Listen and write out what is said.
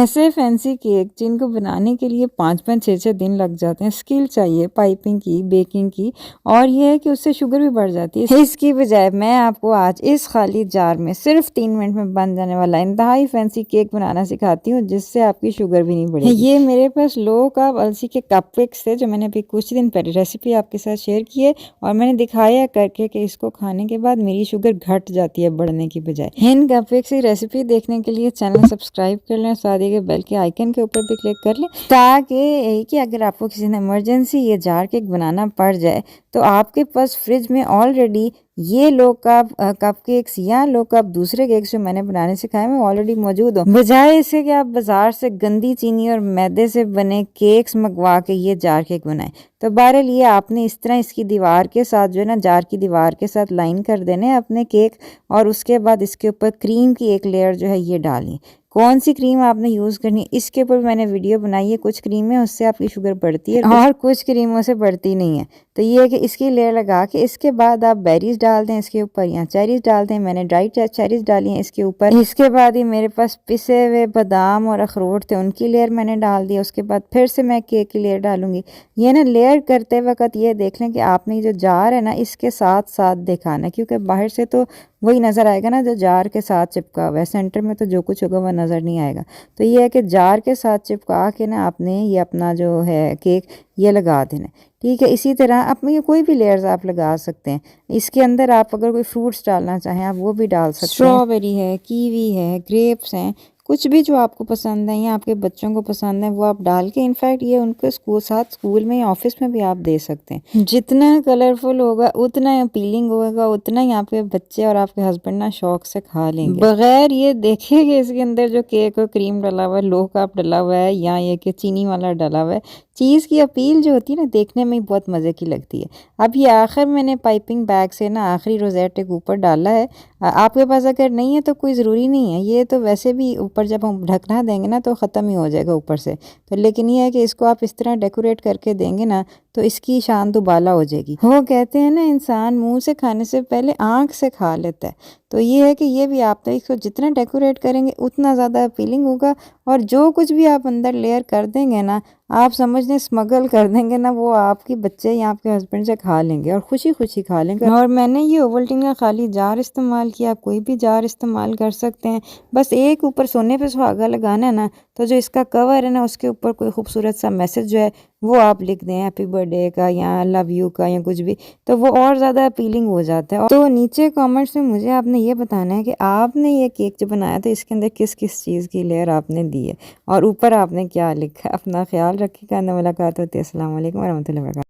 ऐसे fancy cake जिनको बनाने के लिए 5-5 6-6 दिन लग जाते हैं। स्किल चाहिए पाइपिंग की, बेकिंग की, और ये है कि उससे शुगर भी बढ़ जाती है। इसकी बजाय मैं आपको आज इस खाली जार में सिर्फ 3 मिनट में बन जाने वाला इंतहाई फैंसी केक बनाना सिखाती हूँ, जिससे आपकी शुगर भी नहीं बढ़ेगी। ये मेरे पास लो कार्ब अलसी के कपकेक्स थे, जो मैंने अभी कुछ दिन पहले रेसिपी आपके साथ शेयर की है, और मैंने दिखाया करके कि इसको खाने के बाद मेरी शुगर घट जाती है बढ़ने की बजाय। इन कपकेक्स की रेसिपी देखने के लिए चैनल सब्सक्राइब कर लें, साथ ही के बेल के आइकन के ऊपर भी क्लिक कर लें, ताकि अगर आपको किसी ने इमरजेंसी ये जार केक बनाना पड़ जाए तो आपके पास फ्रिज में ऑलरेडी ये लो कार्ब कपकेक्स या लो कार्ब दूसरे केक्स जो मैंने बनाने सिखाए हैं ऑलरेडी मौजूद हो, बजाय इसके कि आप बाजार से गंदी चीनी और मैदे से बने केक्स मंगवा के ये जार केक बनाएं। तो बहरहाल ये आपने इस तरह इसकी दीवार के साथ जो है ना, जार की दीवार के साथ लाइन कर देने अपने केक, और उसके बाद इसके ऊपर क्रीम की एक लेयर जो है ये डालनी। कौन सी क्रीम आपने यूज़ करनी है इसके ऊपर मैंने वीडियो बनाई है। कुछ क्रीमें उससे आपकी शुगर बढ़ती है और कुछ क्रीमों से बढ़ती नहीं है। तो ये है कि इसकी लेयर लगा के इसके बाद आप बेरीज डाल दें इसके ऊपर, या चेरीज डाल दें। मैंने ड्राई चेरीज डाली हैं इसके ऊपर। इसके बाद ही मेरे पास पिसे हुए बादाम और अखरोट थे, उनकी लेयर मैंने डाल दी। उसके बाद फिर से मैं केक की लेयर डालूंगी। ये ना लेयर करते वक्त ये देख लें कि आपने जो जार है ना इसके साथ साथ दिखाना, क्योंकि बाहर से तो वही नज़र आएगा ना जो जार के साथ चिपका हुआ है, सेंटर में तो जो कुछ होगा वह नज़र नहीं आएगा। तो ये है कि जार के साथ चिपका के ना आपने ये अपना जो है केक ये लगा देना। ठीक है, इसी तरह अपने कोई भी लेयर्स आप लगा सकते हैं। इसके अंदर आप अगर कोई फ्रूट्स डालना चाहें आप वो भी डाल सकते हैं। स्ट्रॉबेरी है, कीवी है, ग्रेप्स हैं, कुछ भी जो आपको पसंद है या आपके बच्चों को पसंद है वो आप डाल के, इनफैक्ट ये उनके स्कूल में या ऑफिस में भी आप दे सकते हैं। जितना कलरफुल होगा उतना अपीलिंग होगा, उतना ही आपके बच्चे और आपके हस्बैंड ना शौक से खा लेंगे, बगैर ये देखे कि इसके अंदर जो केक और क्रीम डाला हुआ है, लो कार्ब डाला हुआ है, या ये कि चीनी वाला डाला हुआ है। चीज़ की अपील जो होती है ना देखने में ही बहुत मज़े की लगती है। अब ये आखिर मैंने पाइपिंग बैग से ना आखिरी रोज़ेटे के ऊपर डाला है। आपके पास अगर नहीं है तो कोई ज़रूरी नहीं है, ये तो वैसे भी ऊपर जब हम ढकना देंगे ना तो ख़त्म ही हो जाएगा ऊपर से। तो लेकिन ये है कि इसको आप इस तरह डेकोरेट करके देंगे ना तो इसकी शान दुबाला हो जाएगी। वो कहते हैं ना इंसान मुंह से खाने से पहले आँख से खा लेता है। तो ये है कि ये भी आप तो इसको जितना डेकोरेट करेंगे उतना ज़्यादा अपीलिंग होगा, और जो कुछ भी आप अंदर लेयर कर देंगे ना आप समझ लें स्मगल कर देंगे ना, वो आपके बच्चे या आपके हस्बैंड से खा लेंगे और खुशी खुशी खा लेंगे। और मैंने ये ओवल्टीन का खाली जार इस्तेमाल किया, आप कोई भी जार इस्तेमाल कर सकते हैं। बस एक ऊपर सोने पे सुहागा लगाना है ना, तो जो इसका कवर है ना उसके ऊपर कोई खूबसूरत सा मैसेज जो है वो आप लिख दें, हैप्पी बर्थडे का या लव यू का या कुछ भी, तो वो और ज़्यादा अपीलिंग हो जाता है। तो नीचे कमेंट्स में मुझे आपने ये बताना है कि आपने ये केक जो बनाया था इसके अंदर किस किस चीज़ की लेयर आपने दी है और ऊपर आपने क्या लिखा है। अपना ख्याल रखिएगा, मुलाकात होती है। अस्सलाम वालेकुम वरहमतुल्लाहि वबरकातुहू।